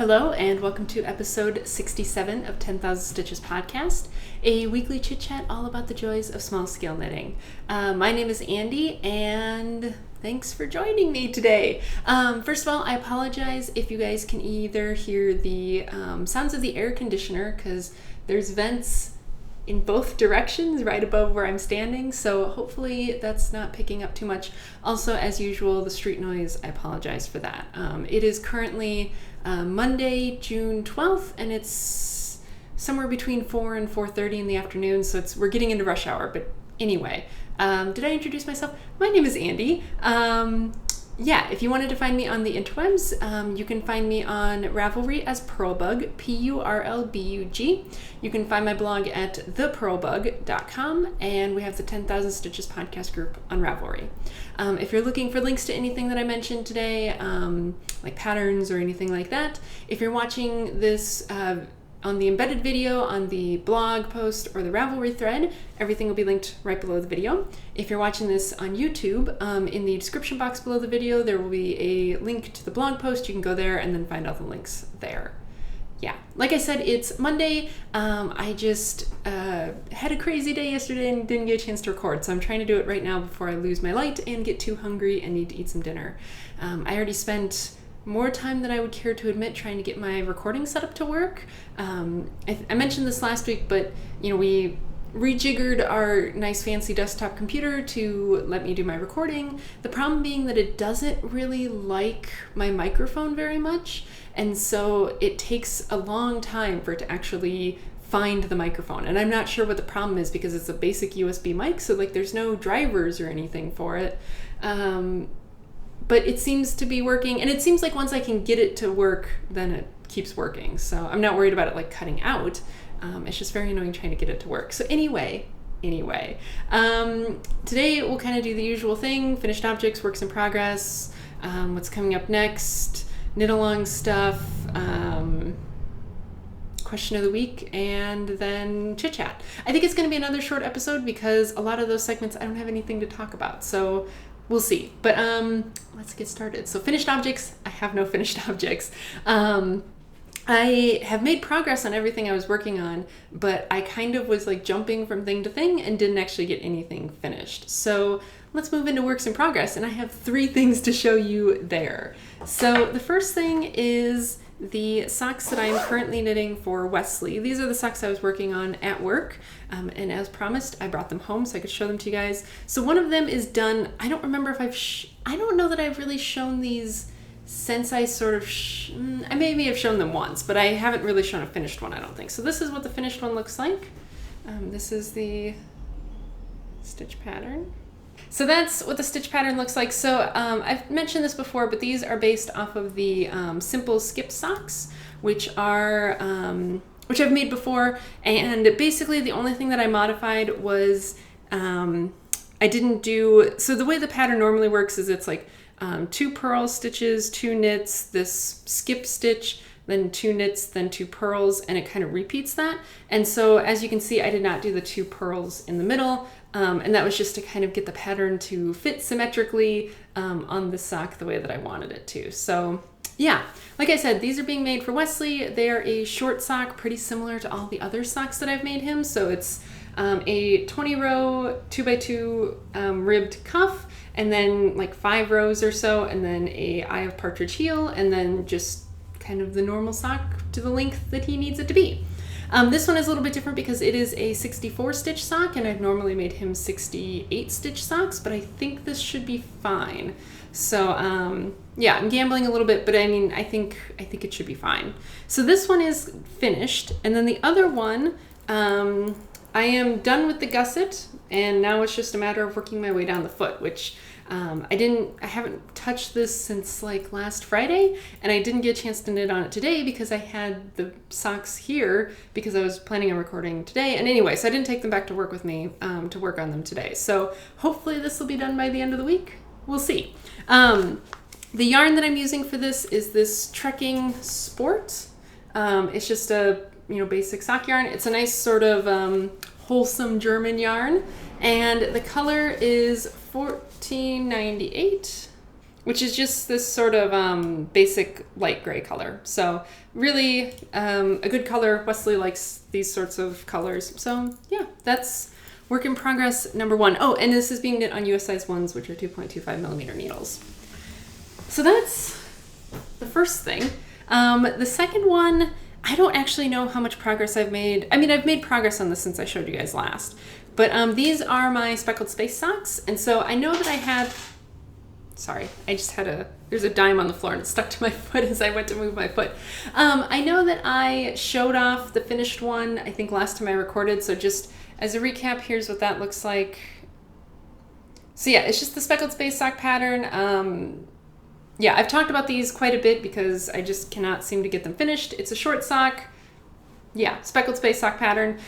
Hello and welcome to episode 67 of 10,000 Stitches podcast, a weekly chit chat all about the joys of small scale knitting. My name is Andy and thanks for joining me today. First of all, I apologize if you guys can either hear the sounds of the air conditioner because there's vents in both directions right above where I'm standing, so hopefully that's not picking up too much. Also, as usual, the street noise, I apologize for that. It is currently Monday, June 12th, and it's somewhere between 4 and 4:30 in the afternoon, so we're getting into rush hour. But anyway, did I introduce myself? My name is Andy. If you wanted to find me on the interwebs, you can find me on Ravelry as Purlbug, P-U-R-L-B-U-G. You can find my blog at thepurlbug.com, and we have the 10,000 Stitches podcast group on Ravelry. If you're looking for links to anything that I mentioned today, like patterns or anything like that, if you're watching this on the embedded video, on the blog post, or the Ravelry thread, everything will be linked right below the video. If you're watching this on YouTube, in the description box below the video, there will be a link to the blog post. You can go there and then find all the links there. Yeah, like I said, it's Monday. I just had a crazy day yesterday and didn't get a chance to record, so I'm trying to do it right now before I lose my light and get too hungry and need to eat some dinner. I already spent more time than I would care to admit trying to get my recording set up to work. I mentioned this last week, but we rejiggered our nice fancy desktop computer to let me do my recording. The problem being that it doesn't really like my microphone very much, and so it takes a long time for it to actually find the microphone. And I'm not sure what the problem is because it's a basic USB mic, so there's no drivers or anything for it. But it seems to be working, and it seems like once I can get it to work, then it keeps working. So I'm not worried about it cutting out. It's just very annoying trying to get it to work. So anyway, today we'll kind of do the usual thing: finished objects, works in progress, what's coming up next, knit along stuff, question of the week, and then chit chat. I think it's going to be another short episode because a lot of those segments I don't have anything to talk about. So we'll see. But let's get started. So finished objects. I have no finished objects. I have made progress on everything I was working on, but I kind of was jumping from thing to thing and didn't actually get anything finished. So let's move into works in progress, and I have 3 things to show you there. So the first thing is the socks that I'm currently knitting for Wesley. These are the socks I was working on at work, and as promised, I brought them home so I could show them to you guys. So one of them is done. I don't remember if I don't know that I've really shown these since I sort of, I maybe have shown them once, but I haven't really shown a finished one, I don't think. So this is what the finished one looks like. This is the stitch pattern. So that's what the stitch pattern looks like. So I've mentioned this before, but these are based off of the simple skip socks, which I've made before. And basically the only thing that I modified was I didn't do, so the way the pattern normally works is it's 2 purl stitches, 2 knits, this skip stitch, then 2 knits, then 2 purls, and it kind of repeats that. And so as you can see, I did not do the 2 purls in the middle, and that was just to kind of get the pattern to fit symmetrically on the sock the way that I wanted it to. So yeah, like I said, these are being made for Wesley. They are a short sock, pretty similar to all the other socks that I've made him. So it's a 20 row 2x2 ribbed cuff, and then 5 rows or so, and then a eye of partridge heel, and then just kind of the normal sock to the length that he needs it to be. This one is a little bit different because it is a 64 stitch sock, and I've normally made him 68 stitch socks, but I think this should be fine. So yeah, I'm gambling a little bit, but I think it should be fine. So this one is finished, and then the other one, I am done with the gusset, and now it's just a matter of working my way down the foot, which I haven't touched this since last Friday, and I didn't get a chance to knit on it today because I had the socks here because I was planning on recording today. And anyway, so I didn't take them back to work with me to work on them today. So hopefully this will be done by the end of the week. We'll see. The yarn that I'm using for this is this Trekking Sport. It's just a basic sock yarn. It's a nice sort of wholesome German yarn, and the color is 1498, which is just this sort of basic light gray color. So really a good color. Wesley likes these sorts of colors. So yeah, that's work in progress number 1. Oh, and this is being knit on US size 1s, which are 2.25 millimeter needles. So that's the first thing. The second one, I don't actually know how much progress I've made. I mean, I've made progress on this since I showed you guys last. But these are my speckled space socks. And so I know that I had, sorry, I just had there's a dime on the floor and it stuck to my foot as I went to move my foot. I know that I showed off the finished one, I think last time I recorded. So just as a recap, here's what that looks like. So yeah, it's just the speckled space sock pattern. Yeah, I've talked about these quite a bit because I just cannot seem to get them finished. It's a short sock. Yeah, speckled space sock pattern.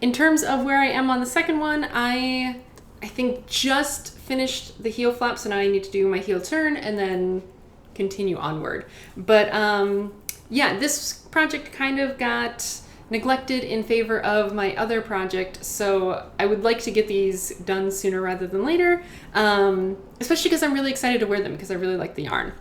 In terms of where I am on the second one, I think just finished the heel flap, so now I need to do my heel turn and then continue onward. But yeah, this project kind of got neglected in favor of my other project, so I would like to get these done sooner rather than later, especially because I'm really excited to wear them because I really like the yarn.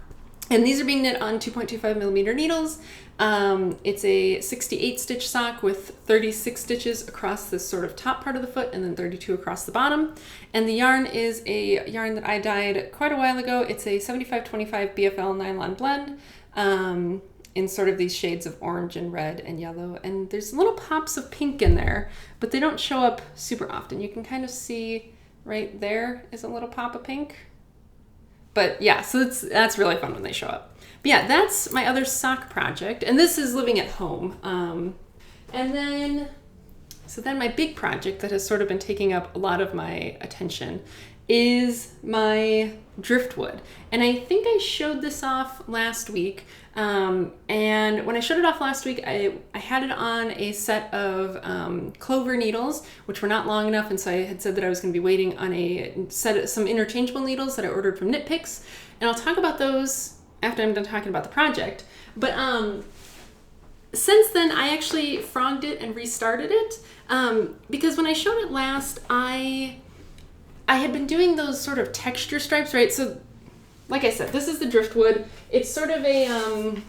And these are being knit on 2.25 millimeter needles. It's a 68 stitch sock with 36 stitches across this sort of top part of the foot and then 32 across the bottom. And the yarn is a yarn that I dyed quite a while ago. It's a 75-25 BFL nylon blend. In sort of these shades of orange and red and yellow. And there's little pops of pink in there, but they don't show up super often. You can kind of see right there is a little pop of pink. But yeah, so that's really fun when they show up. But yeah, that's my other sock project. And this is living at home. And then my big project that has sort of been taking up a lot of my attention is my Driftwood. And I think I showed this off last week. And when I showed it off last week, I had it on a set of clover needles, which were not long enough. And so I had said that I was going to be waiting on a set of some interchangeable needles that I ordered from Knit Picks. And I'll talk about those after I'm done talking about the project. But since then, I actually frogged it and restarted it. Because when I showed it last, I had been doing those sort of texture stripes, right? So like I said, this is the Driftwood. It's sort of a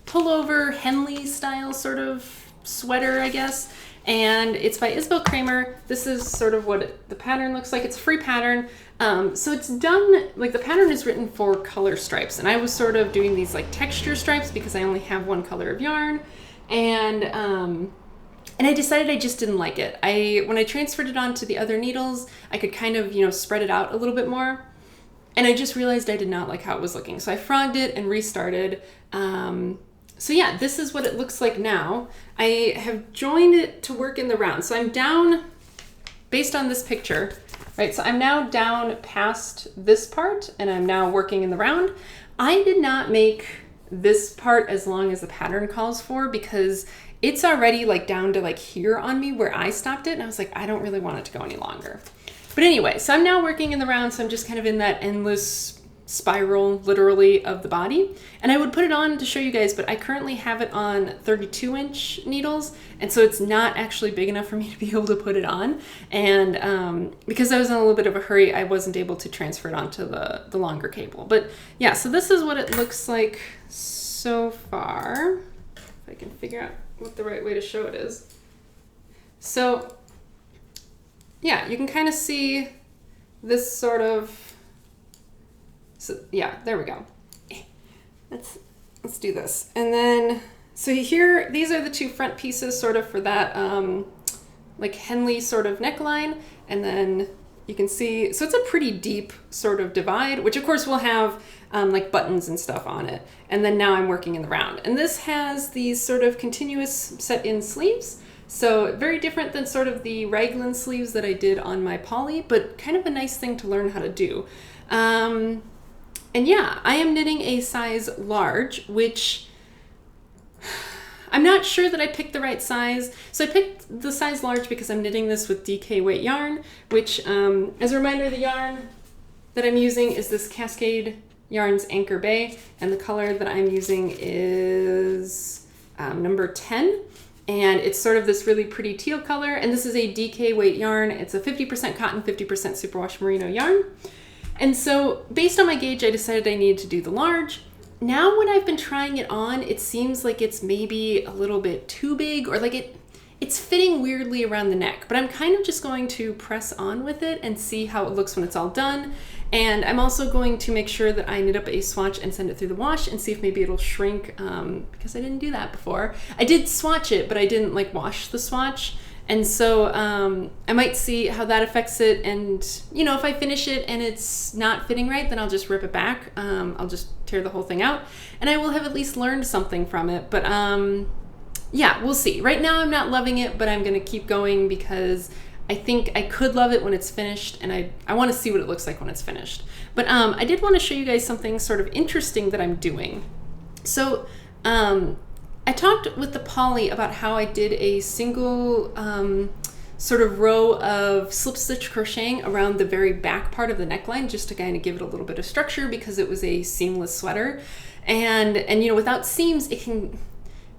pullover Henley style sort of sweater, I guess. And it's by Isabel Kramer. This is sort of what the pattern looks like. It's a free pattern. So it's done, like the pattern is written for color stripes. And I was sort of doing these like texture stripes because I only have one color of yarn. And I decided I just didn't like it. When I transferred it onto the other needles, I could kind of, spread it out a little bit more. And I just realized I did not like how it was looking. So I frogged it and restarted. So yeah, this is what it looks like now. I have joined it to work in the round. So I'm down, based on this picture, right? So I'm now down past this part and I'm now working in the round. I did not make this part as long as the pattern calls for because it's already like down to like here on me where I stopped it. And I was like, I don't really want it to go any longer. But anyway, so I'm now working in the round. So I'm just kind of in that endless spiral, literally, of the body. And I would put it on to show you guys, but I currently have it on 32-inch needles. And so it's not actually big enough for me to be able to put it on. And because I was in a little bit of a hurry, I wasn't able to transfer it onto the longer cable. But yeah, so this is what it looks like so far. If I can figure out what the right way to show it is. So yeah, you can kind of see this sort of, so yeah, there we go. Let's do this. And then, so here, these are the two front pieces sort of for that like Henley sort of neckline. And then you can see, so it's a pretty deep sort of divide, which of course will have like buttons and stuff on it. And then now I'm working in the round. And this has these sort of continuous set-in sleeves. So very different than sort of the raglan sleeves that I did on my poly, but kind of a nice thing to learn how to do. And yeah, I am knitting a size large, which I'm not sure that I picked the right size. So I picked the size large because I'm knitting this with DK weight yarn, which as a reminder, the yarn that I'm using is this Cascade Yarns Anchor Bay, and the color that I'm using is number 10. And it's sort of this really pretty teal color. And this is a DK weight yarn. It's a 50% cotton, 50% superwash merino yarn. And so based on my gauge, I decided I needed to do the large. Now when I've been trying it on, it seems like it's maybe a little bit too big, or like it's fitting weirdly around the neck, but I'm kind of just going to press on with it and see how it looks when it's all done. And I'm also going to make sure that I knit up a swatch and send it through the wash and see if maybe it'll shrink, because I didn't do that before. I did swatch it, but I didn't like wash the swatch. And so I might see how that affects it. And, you know, if I finish it and it's not fitting right, then I'll just rip it back. I'll just tear the whole thing out and I will have at least learned something from it. But yeah, we'll see. Right now I'm not loving it, but I'm going to keep going because I think I could love it when it's finished, and I want to see what it looks like when it's finished. But I did want to show you guys something sort of interesting that I'm doing. So I talked with the Polly about how I did a single sort of row of slip stitch crocheting around the very back part of the neckline, just to kind of give it a little bit of structure because it was a seamless sweater. And you know, without seams,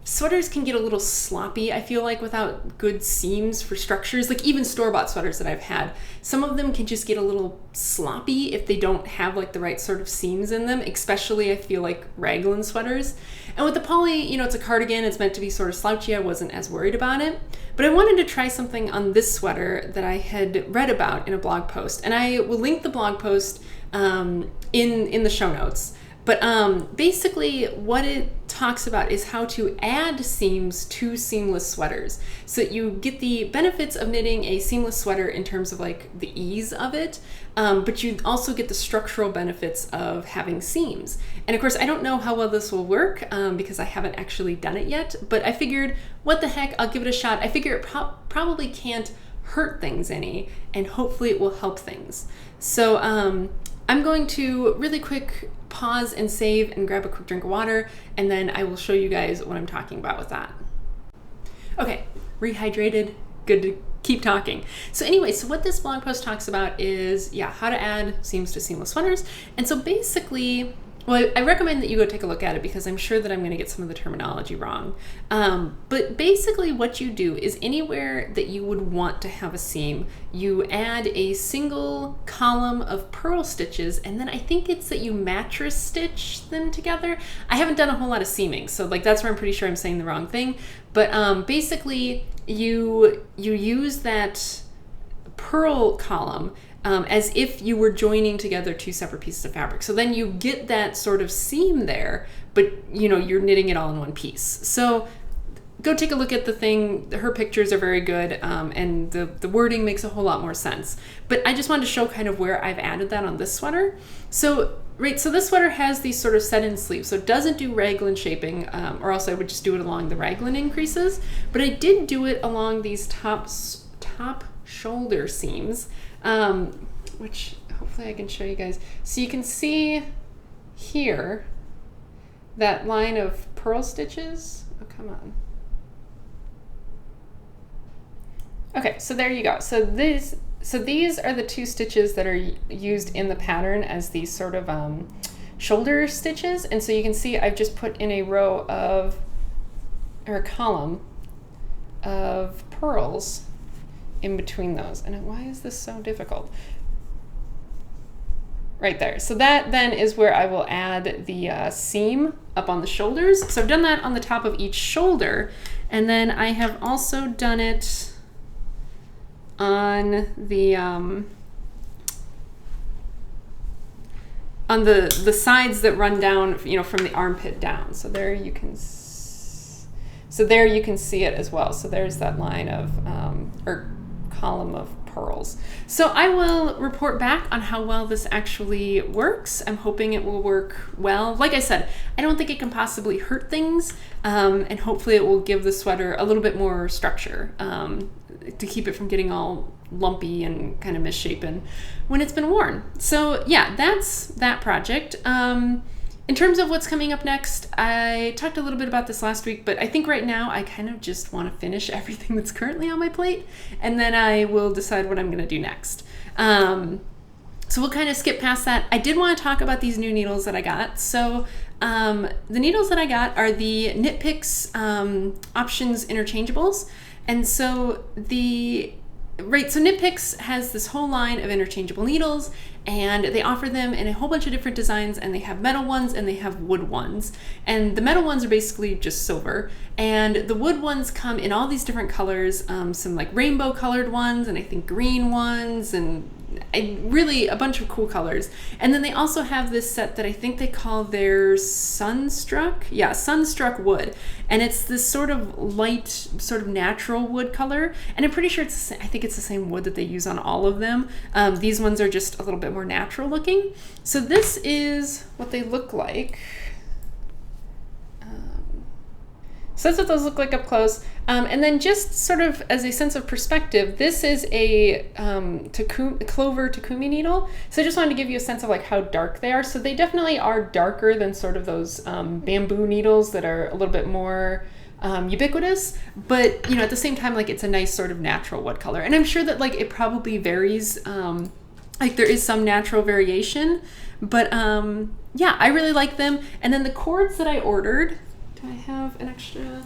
sweaters can get a little sloppy, I feel like, without good seams for structures. Like even store-bought sweaters that I've had, some of them can just get a little sloppy if they don't have like the right sort of seams in them, especially I feel like raglan sweaters. And with the Polly, you know, it's a cardigan, it's meant to be sort of slouchy, I wasn't as worried about it. But I wanted to try something on this sweater that I had read about in a blog post, and I will link the blog post in the show notes. But basically what it talks about is how to add seams to seamless sweaters so that you get the benefits of knitting a seamless sweater in terms of like the ease of it, but you also get the structural benefits of having seams. And of course, I don't know how well this will work because I haven't actually done it yet, but I figured, what the heck, I'll give it a shot. I figure it probably can't hurt things any, and hopefully it will help things. So I'm going to really quick pause and save and grab a quick drink of water, and then I will show you guys what I'm talking about with that. Okay, rehydrated, good to keep talking. So anyway, so what this blog post talks about is, yeah, how to add seams to seamless sweaters. And so basically, well, I recommend that you go take a look at it because I'm sure that I'm going to get some of the terminology wrong. But basically what you do is anywhere that you would want to have a seam, you add a single column of purl stitches, and then I think it's that you mattress stitch them together. I haven't done a whole lot of seaming, so like that's where I'm pretty sure I'm saying the wrong thing. But basically you use that purl column as if you were joining together two separate pieces of fabric. So then you get that sort of seam there, but you know, you're knitting it all in one piece. So go take a look at the thing. Her pictures are very good, and the wording makes a whole lot more sense. But I just wanted to show kind of where I've added that on this sweater. So so this sweater has these sort of set-in sleeves, so it doesn't do raglan shaping, or else I would just do it along the raglan increases. But I did do it along these top shoulder seams, which hopefully I can show you guys. So you can see here that line of purl stitches. Oh, come on. Okay, so there you go. So these are the two stitches that are used in the pattern as these sort of shoulder stitches. And so you can see I've just put in a row of, or a column of purls in between those. And why is this so difficult? Right there. So that then is where I will add the seam up on the shoulders. So I've done that on the top of each shoulder, and then I have also done it on the sides that run down, you know, from the armpit down. So there you can see it as well. So there's that line of or column of purls. So I will report back on how well this actually works. I'm hoping it will work well. Like I said, I don't think it can possibly hurt things, and hopefully it will give the sweater a little bit more structure to keep it from getting all lumpy and kind of misshapen when it's been worn. So yeah, that's that project. In terms of what's coming up next, I talked a little bit about this last week, but I think right now I kind of just want to finish everything that's currently on my plate, and then I will decide what I'm going to do next. So we'll kind of skip past that. I did want to talk about these new needles that I got. So the needles that I got are the Knit Picks Options Interchangeables. And so right, so Knit Picks has this whole line of interchangeable needles, and they offer them in a whole bunch of different designs, and they have metal ones and they have wood ones. And the metal ones are basically just silver, and the wood ones come in all these different colors, some like rainbow colored ones, and I think green ones, and really a bunch of cool colors. And then they also have this set that I think they call their Sunstruck. Yeah, Sunstruck wood. And it's this sort of light, sort of natural wood color. And I'm pretty sure I think it's the same wood that they use on all of them. These ones are just a little bit more natural looking. So this is what they look like. So that's what those look like up close. And then just sort of as a sense of perspective, this is a clover Takumi needle. So I just wanted to give you a sense of like how dark they are. So they definitely are darker than sort of those bamboo needles that are a little bit more ubiquitous, but at the same time, like it's a nice sort of natural wood color. And I'm sure that like it probably varies, like there is some natural variation, but yeah, I really like them. And then the cords that I ordered, do I have an extra?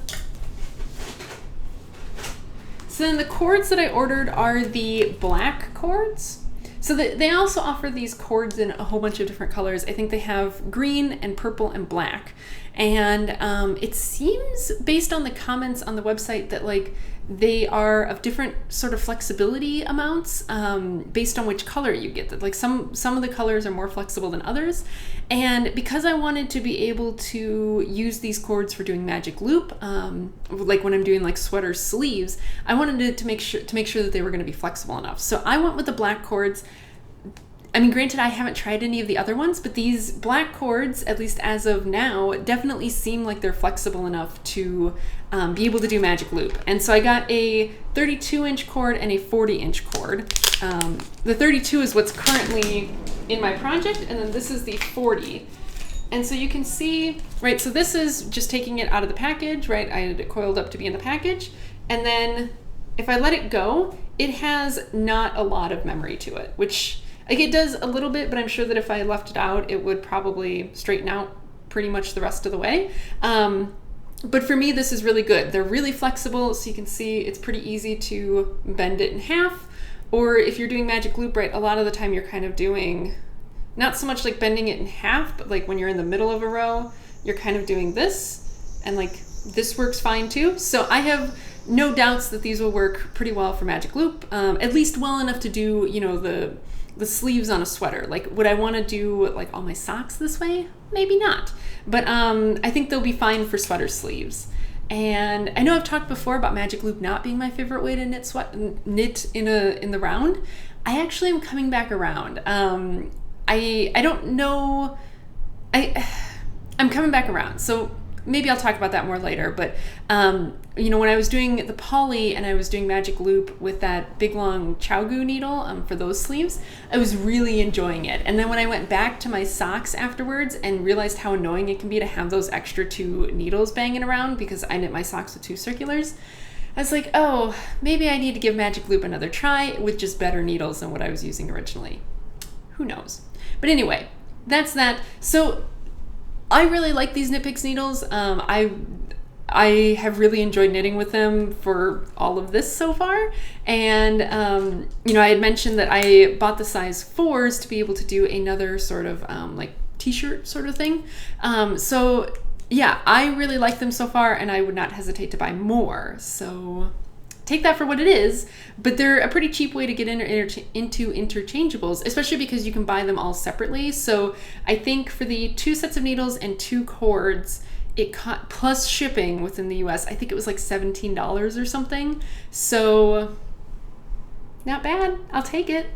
So then the cords that I ordered are the black cords. So they also offer these cords in a whole bunch of different colors. I think they have green and purple and black. And it seems, based on the comments on the website, that like they are of different sort of flexibility amounts based on which color you get. That like some of the colors are more flexible than others. And because I wanted to be able to use these cords for doing magic loop, like when I'm doing like sweater sleeves, I wanted to make sure that they were going to be flexible enough. So I went with the black cords. I mean, granted, I haven't tried any of the other ones, but these black cords, at least as of now, definitely seem like they're flexible enough to be able to do magic loop. And so I got a 32-inch cord and a 40-inch cord. The 32 is what's currently in my project, and then this is the 40. And so you can see, right, so this is just taking it out of the package, right? I had it coiled up to be in the package. And then if I let it go, it has not a lot of memory to it, which... like it does a little bit, but I'm sure that if I left it out, it would probably straighten out pretty much the rest of the way. But for me, this is really good. They're really flexible, so you can see it's pretty easy to bend it in half. Or if you're doing magic loop, right, a lot of the time you're kind of doing, not so much like bending it in half, but like when you're in the middle of a row, you're kind of doing this, and like this works fine too. So I have no doubts that these will work pretty well for magic loop, at least well enough to do, the sleeves on a sweater. Like, would I want to do like all my socks this way? Maybe not. But I think they'll be fine for sweater sleeves. And I know I've talked before about magic loop not being my favorite way to knit in the round. I actually am coming back around. I don't know. I'm coming back around. So maybe I'll talk about that more later. But when I was doing the poly and I was doing magic loop with that big long Chow-Gu needle for those sleeves, I was really enjoying it. And then when I went back to my socks afterwards and realized how annoying it can be to have those extra two needles banging around, because I knit my socks with two circulars, I was like, oh, maybe I need to give magic loop another try with just better needles than what I was using originally. Who knows? But anyway, that's that. So I really like these Knit Picks needles. I have really enjoyed knitting with them for all of this so far. And, I had mentioned that I bought the size 4s to be able to do another sort of like t-shirt sort of thing. So yeah, I really like them so far, and I would not hesitate to buy more. So take that for what it is, but they're a pretty cheap way to get into interchangeables, especially because you can buy them all separately. So I think for the 2 sets of needles and 2 cords, it plus shipping within the US, I think it was like $17 or something. So not bad. I'll take it.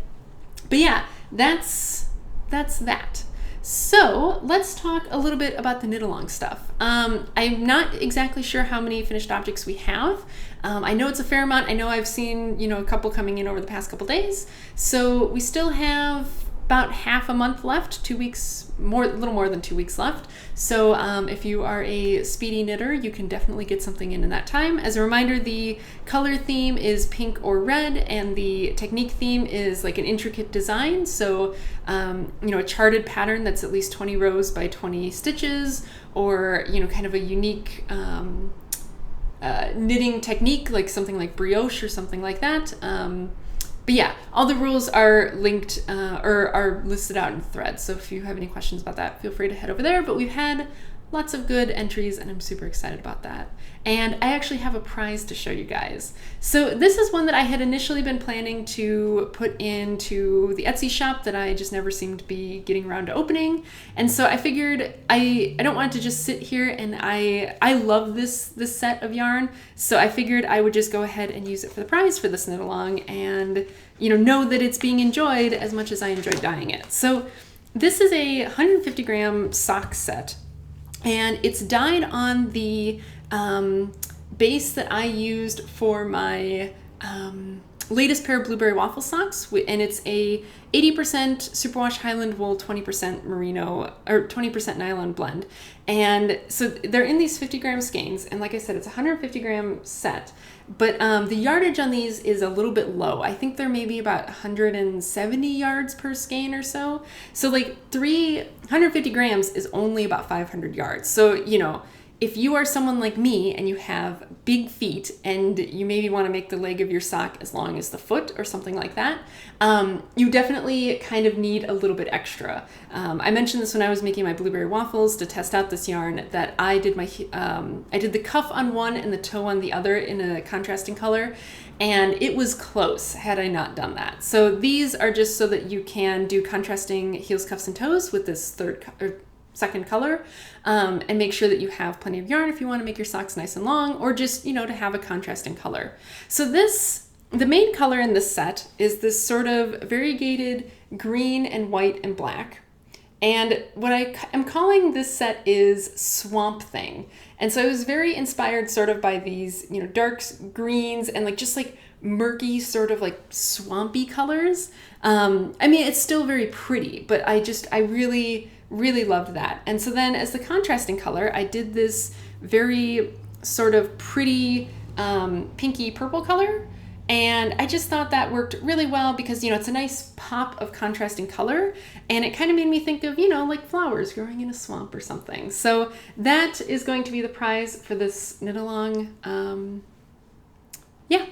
But yeah, that's that. So let's talk a little bit about the knit along stuff. I'm not exactly sure how many finished objects we have. I know it's a fair amount. I know I've seen, a couple coming in over the past couple days. So we still have about half a month left, 2 weeks, a little more than 2 weeks left. So if you are a speedy knitter, you can definitely get something in that time. As a reminder, the color theme is pink or red, and the technique theme is like an intricate design. So, a charted pattern that's at least 20 rows by 20 stitches, or, kind of a unique knitting technique, like something like brioche or something like that. But yeah, all the rules are linked or are listed out in threads. So if you have any questions about that, feel free to head over there. But we've had lots of good entries and I'm super excited about that. And I actually have a prize to show you guys. So this is one that I had initially been planning to put into the Etsy shop that I just never seemed to be getting around to opening. And so I figured I don't want it to just sit here, and I love this set of yarn. So I figured I would just go ahead and use it for the prize for this knit along, and know that it's being enjoyed as much as I enjoyed dyeing it. So this is a 150 gram sock set, and it's dyed on the base that I used for my latest pair of blueberry waffle socks, and it's a 80% superwash Highland wool, 20% merino, or 20% nylon blend. And so they're in these 50 gram skeins, and like I said, it's a 150 gram set, but the yardage on these is a little bit low. I think they're maybe about 170 yards per skein or so. So like 150 grams is only about 500 yards. So, if you are someone like me and you have big feet and you maybe want to make the leg of your sock as long as the foot or something like that, you definitely kind of need a little bit extra. I mentioned this when I was making my blueberry waffles to test out this yarn, that I did I did the cuff on one and the toe on the other in a contrasting color, and it was close had I not done that. So these are just so that you can do contrasting heels, cuffs, and toes with this second color, and make sure that you have plenty of yarn if you want to make your socks nice and long, or just to have a contrasting color. So the main color in this set is this sort of variegated green and white and black, and what I am calling this set is Swamp Thing. And so I was very inspired sort of by these dark greens and just murky sort of swampy colors. It's still very pretty, but I really loved that. And so then as the contrasting color, I did this very sort of pretty pinky purple color. And I just thought that worked really well because, it's a nice pop of contrasting color, and it kind of made me think of, like flowers growing in a swamp or something. So that is going to be the prize for this knit along. Yeah.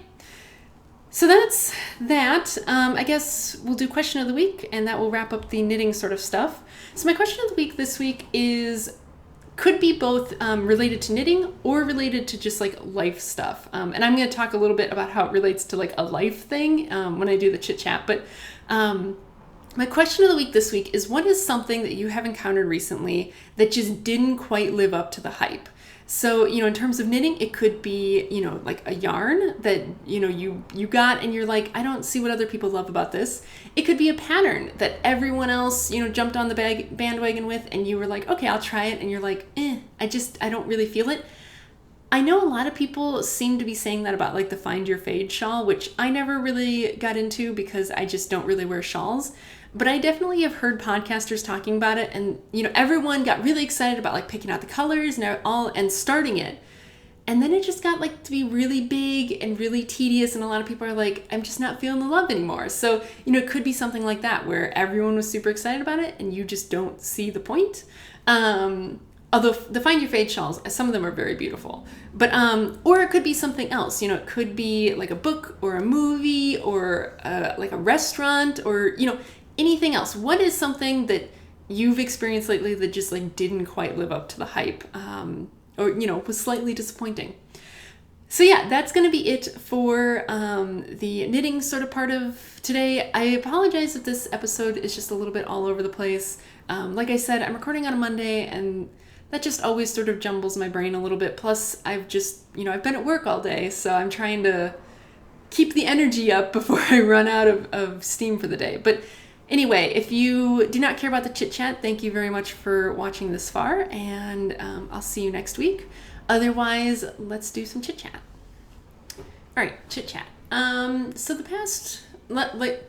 So that's that. I guess we'll do question of the week, and that will wrap up the knitting sort of stuff. So my question of the week this week could be both related to knitting or related to just life stuff. And I'm going to talk a little bit about how it relates to a life thing when I do the chit chat. But my question of the week this week is, what is something that you have encountered recently that just didn't quite live up to the hype? So, in terms of knitting, it could be, a yarn that, you got and you're like, I don't see what other people love about this. It could be a pattern that everyone else, jumped on the bandwagon with, and you were like, okay, I'll try it. And you're like, I don't really feel it. I know a lot of people seem to be saying that about the Find Your Fade shawl, which I never really got into because I just don't really wear shawls. But I definitely have heard podcasters talking about it, and everyone got really excited about picking out the colors and starting it. And then it just got to be really big and really tedious, and a lot of people are like, I'm just not feeling the love anymore. So, it could be something like that where everyone was super excited about it and you just don't see the point. Although the Find Your Fade shawls, some of them are very beautiful, but or it could be something else. It could be a book or a movie or a restaurant or anything else. What is something that you've experienced lately that just didn't quite live up to the hype, or was slightly disappointing? So yeah, that's going to be it for the knitting sort of part of today. I apologize if this episode is just a little bit all over the place. Like I said, I'm recording on a Monday, and that just always sort of jumbles my brain a little bit. Plus, I've been at work all day, so I'm trying to keep the energy up before I run out of steam for the day. But anyway, if you do not care about the chit chat, thank you very much for watching this far, and I'll see you next week. Otherwise, let's do some chit chat. All right, chit chat. So the past, like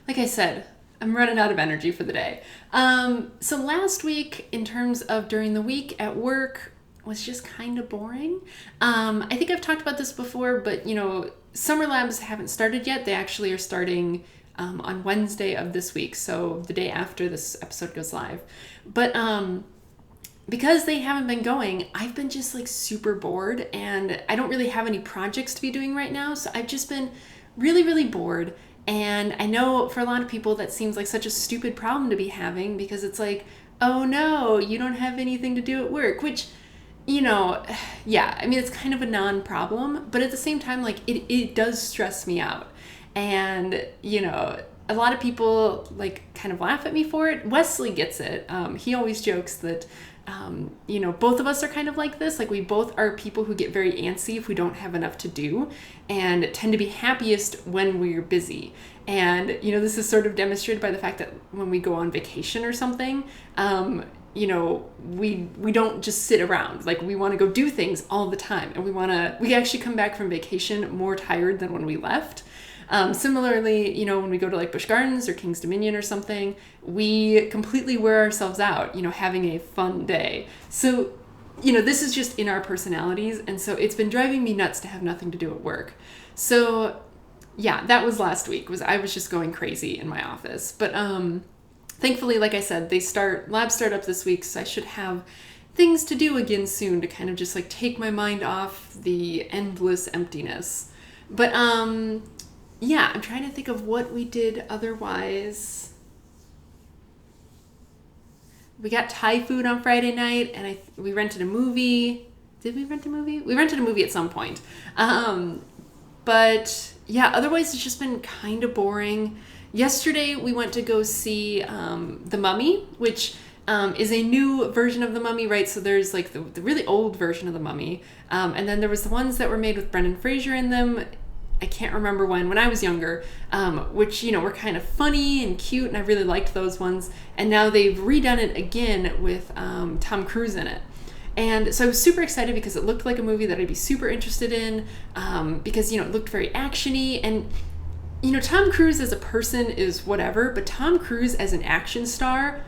I said, I'm running out of energy for the day. So last week, in terms of during the week at work, was just kind of boring. I think I've talked about this before, but summer labs haven't started yet. They actually are starting on Wednesday of this week, so the day after this episode goes live. But because they haven't been going, I've been just super bored, and I don't really have any projects to be doing right now, so I've just been really, really bored. And I know for a lot of people that seems like such a stupid problem to be having, because it's like, oh no, you don't have anything to do at work, which, yeah, I mean, it's kind of a non-problem, but at the same time, like, it does stress me out. And, a lot of people, like, kind of laugh at me for it. Wesley gets it. He always jokes that, both of us are kind of like this. Like, we both are people who get very antsy if we don't have enough to do, and tend to be happiest when we're busy. And, this is sort of demonstrated by the fact that when we go on vacation or something, we don't just sit around. Like, we want to go do things all the time, and we actually come back from vacation more tired than when we left. Similarly, when we go to like Busch Gardens or King's Dominion or something, we completely wear ourselves out, having a fun day. So, this is just in our personalities. And so it's been driving me nuts to have nothing to do at work. So yeah, that was last week. I was just going crazy in my office. But thankfully, like I said, labs start up this week. So I should have things to do again soon to kind of just like take my mind off the endless emptiness. But yeah, I'm trying to think of what we did otherwise. We got Thai food on Friday night, and we rented a movie. Did we rent a movie? We rented a movie at some point. But yeah, otherwise it's just been kind of boring. Yesterday we went to go see The Mummy, which is a new version of The Mummy, right? So there's like the really old version of The Mummy. And then there was the ones that were made with Brendan Fraser in them. I can't remember when I was younger, which, were kind of funny and cute, and I really liked those ones. And now they've redone it again with Tom Cruise in it. And so I was super excited because it looked like a movie that I'd be super interested in, because, it looked very action-y. And, Tom Cruise as a person is whatever, but Tom Cruise as an action star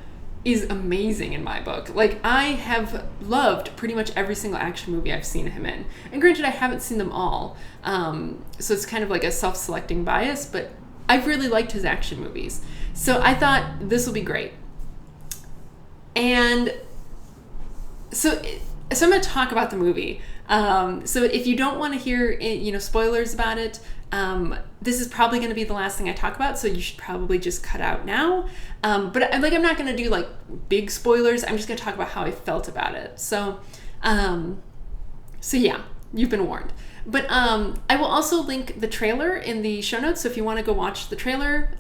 is amazing in my book. Like, I have loved pretty much every single action movie I've seen him in. And granted, I haven't seen them all, so it's kind of like a self-selecting bias, but I've really liked his action movies. So I thought this will be great. And so I'm going to talk about the movie. So if you don't want to hear, spoilers about it, this is probably going to be the last thing I talk about, so you should probably just cut out now. But I'm not going to do like big spoilers. I'm just going to talk about how I felt about it. So yeah, you've been warned. But I will also link the trailer in the show notes. So if you want to go watch the trailer,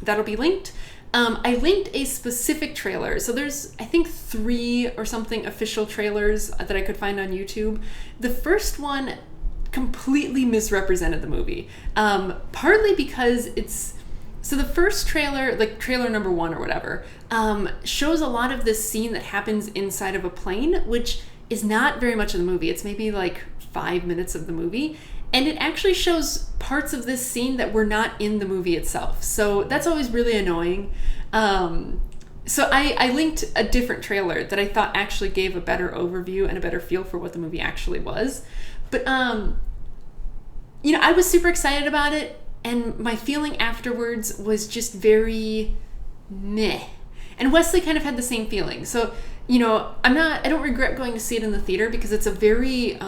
that'll be linked. I linked a specific trailer. So there's, I think, 3 or something official trailers that I could find on YouTube. The first one completely misrepresented the movie. Partly because so the first trailer, like trailer number 1 or whatever, shows a lot of this scene that happens inside of a plane, which is not very much of the movie. It's maybe like 5 minutes of the movie. And it actually shows parts of this scene that were not in the movie itself. So that's always really annoying. So I linked a different trailer that I thought actually gave a better overview and a better feel for what the movie actually was. But, I was super excited about it, and my feeling afterwards was just very meh. And Wesley kind of had the same feeling. So, I don't regret going to see it in the theater because it's a very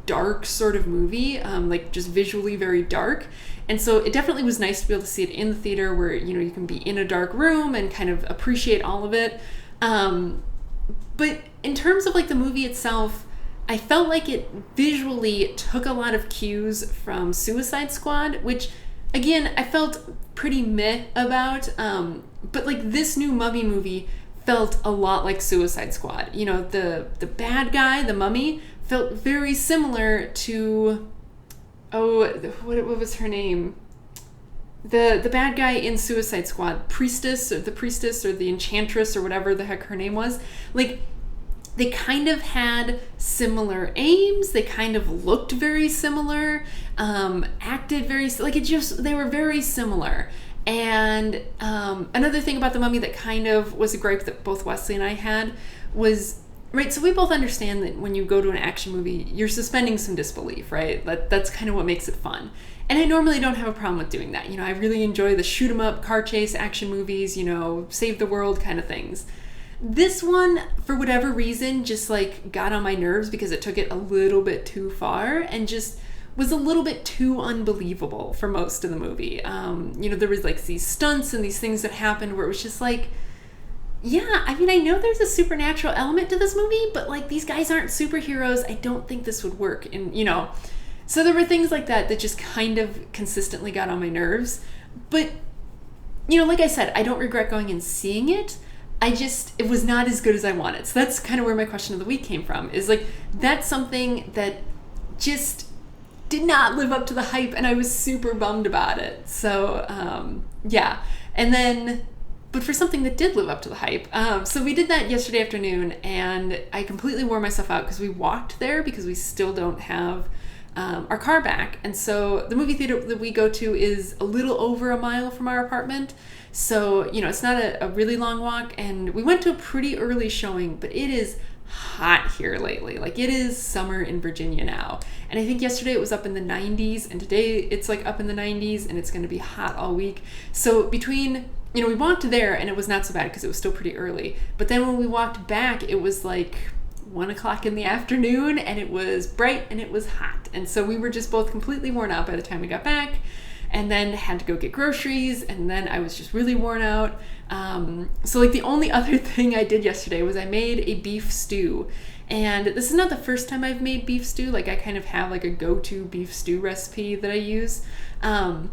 dark sort of movie, like just visually very dark. And so it definitely was nice to be able to see it in the theater where, you can be in a dark room and kind of appreciate all of it. But in terms of like the movie itself, I felt like it visually took a lot of cues from Suicide Squad, which, again, I felt pretty meh about. But like this new Mummy movie felt a lot like Suicide Squad. The bad guy, the mummy, felt very similar to, what was her name? The bad guy in Suicide Squad, Priestess or the Enchantress or whatever the heck her name was. Like, they kind of had similar aims. They kind of looked very similar, acted very, they were very similar. And another thing about the Mummy that kind of was a gripe that both Wesley and I had was, right, so we both understand that when you go to an action movie, you're suspending some disbelief, right? That's kind of what makes it fun. And I normally don't have a problem with doing that. I really enjoy the shoot 'em up, car chase, action movies, save the world kind of things. This one, for whatever reason, just like got on my nerves because it took it a little bit too far and just was a little bit too unbelievable for most of the movie. There was like these stunts and these things that happened where it was just like, yeah, I mean, I know there's a supernatural element to this movie, but like these guys aren't superheroes. I don't think this would work. And, so there were things like that just kind of consistently got on my nerves. But, like I said, I don't regret going and seeing it. It was not as good as I wanted. So that's kind of where my question of the week came from, is like, that's something that just did not live up to the hype, and I was super bummed about it. So, yeah. And then, but for something that did live up to the hype, so we did that yesterday afternoon, and I completely wore myself out because we walked there because we still don't have our car back. And so the movie theater that we go to is a little over a mile from our apartment. So, it's not a really long walk, and we went to a pretty early showing, but it is hot here lately. Like, it is summer in Virginia now. And I think yesterday it was up in the 90s, and today it's like up in the 90s, and it's going to be hot all week. So between, we walked there and it was not so bad because it was still pretty early. But then when we walked back, it was like 1 o'clock in the afternoon, and it was bright and it was hot. And so we were just both completely worn out by the time we got back, and then had to go get groceries, and then I was just really worn out. So like the only other thing I did yesterday was I made a beef stew. And this is not the first time I've made beef stew. Like, I kind of have like a go-to beef stew recipe that I use. But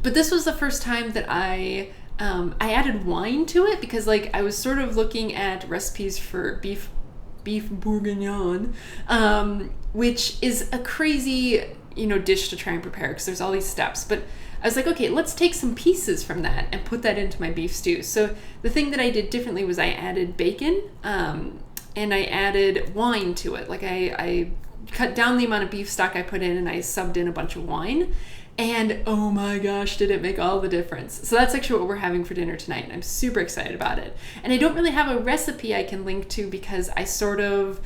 this was the first time that I added wine to it, because like I was sort of looking at recipes for beef bourguignon, which is a crazy dish to try and prepare because there's all these steps. But I was like, okay, let's take some pieces from that and put that into my beef stew. So the thing that I did differently was I added bacon, and I added wine to it. Like, I cut down the amount of beef stock I put in, and I subbed in a bunch of wine. And oh my gosh, did it make all the difference. So that's actually what we're having for dinner tonight, and I'm super excited about it. And I don't really have a recipe I can link to because I sort of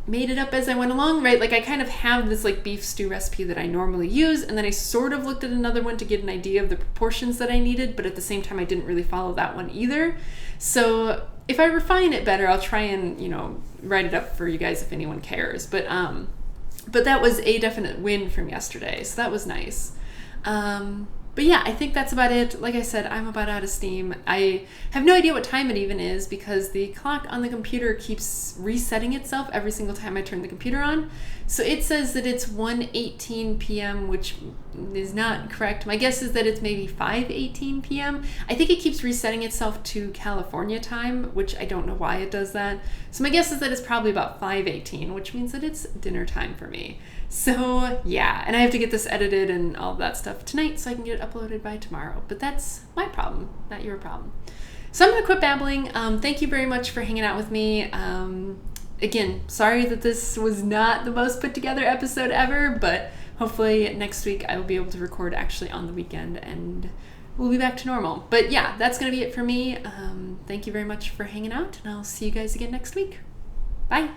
made it up as I went along, right? Like, I kind of have this like beef stew recipe that I normally use, and then I sort of looked at another one to get an idea of the proportions that I needed, but at the same time I didn't really follow that one either. So if I refine it better, I'll try and, write it up for you guys if anyone cares. But that was a definite win from yesterday, so that was nice. But yeah, I think that's about it. Like I said, I'm about out of steam. I have no idea what time it even is because the clock on the computer keeps resetting itself every single time I turn the computer on. So it says that it's 1:18 p.m., which is not correct. My guess is that it's maybe 5:18 p.m. I think it keeps resetting itself to California time, which I don't know why it does that. So my guess is that it's probably about 5:18, which means that it's dinner time for me. So yeah, and I have to get this edited and all of that stuff tonight so I can get it uploaded by tomorrow. But that's my problem, not your problem. So I'm going to quit babbling. Thank you very much for hanging out with me. Again, sorry that this was not the most put together episode ever, but hopefully next week I will be able to record actually on the weekend and we'll be back to normal. But yeah, that's going to be it for me. Thank you very much for hanging out, and I'll see you guys again next week. Bye.